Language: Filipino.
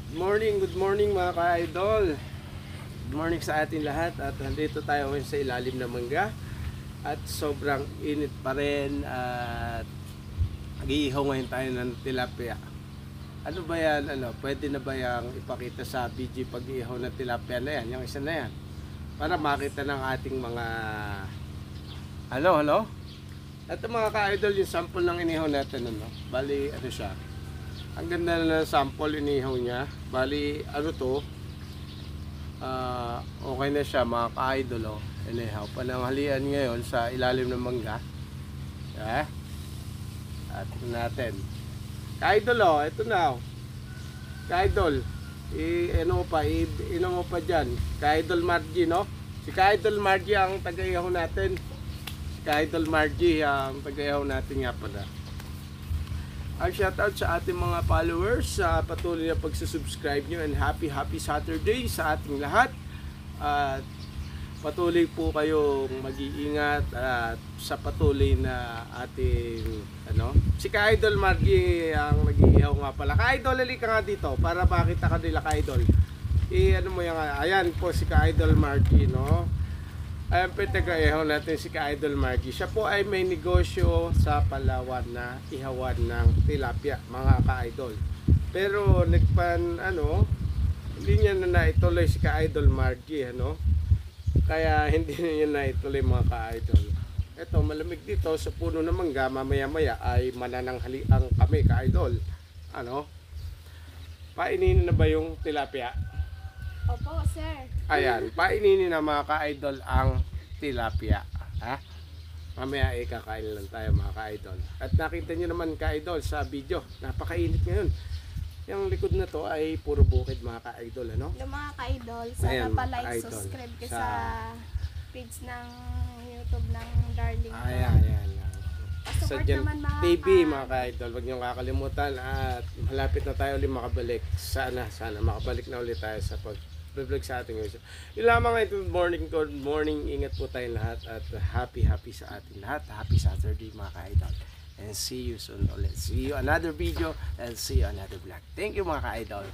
Good morning mga ka-idol. Good morning sa atin lahat at nandito tayo ngayon sa ilalim ng mangga at sobrang init pa rin at nag-iihaw ngayon tayo ng tilapia. Ano ba yan? Pwede na ba yung ipakita sa BG pag-iihaw ng tilapia na yan? Yung isa na yan. Para makita ng ating mga Hello? Ito mga ka-idol yung sample ng inihaw natin Bali siya. Ang ganda na sample inihaw niya. Bali, okay na siya mga ka-idol. Inihaw. Pananghalian ngayon sa ilalim ng mangga. At natin. Ka-idol ito na Ka-idol. Inom mo pa dyan. Ka-idol Margie, no? Si Ka-idol Margie ang taga-ihaw natin. Si Ka-idol Margie ang taga-ihaw natin nga pala. Ang shoutout sa ating mga followers sa patuloy na pagsusubscribe nyo and happy Saturday sa ating lahat. At patuloy po kayong mag-iingat at sa patuloy na ating si Ka-idol Margie ang nag-iihaw nga pala. Ka-idol, halika nga dito para makita ka nila, Ka-idol. Mo yan, ayan po si Ka-idol Margie, no? Ayan po taga-ihaw natin si Ka-idol Margie. Siya po ay may negosyo sa Palawan na ihawan ng tilapia, mga ka-idol. Pero hindi niya na naituloy si Ka-idol Margie, Kaya hindi niya naituloy mga ka-idol. Ito, malamig dito sa puno ng mangga, mamaya-maya ay manananghalian kami, ka-idol. Painin na ba yung tilapia? Opo, sir. Ayan, paininin na mga ka-idol ang tilapia. Mamaya kakain lang tayo mga ka-idol. At nakita nyo naman ka-idol sa video, napakainit ngayon. Yung likod na to ay puro bukid mga ka-idol, Yung mga ka-idol, sana pa-like, subscribe ka sa page ng YouTube ng Darling. Ayan. Sa Support naman mga TV mga ka-idol, huwag nyo kakalimutan at malapit na tayo ulit makabalik. Sana makabalik na ulit tayo sa pag-vlog sa ating ngayon. Yun lamang good morning, ingat po tayong lahat at happy sa ating lahat. Happy Saturday mga ka-idol. And see you soon ulit. See you another video and see you another vlog. Thank you mga ka-idol.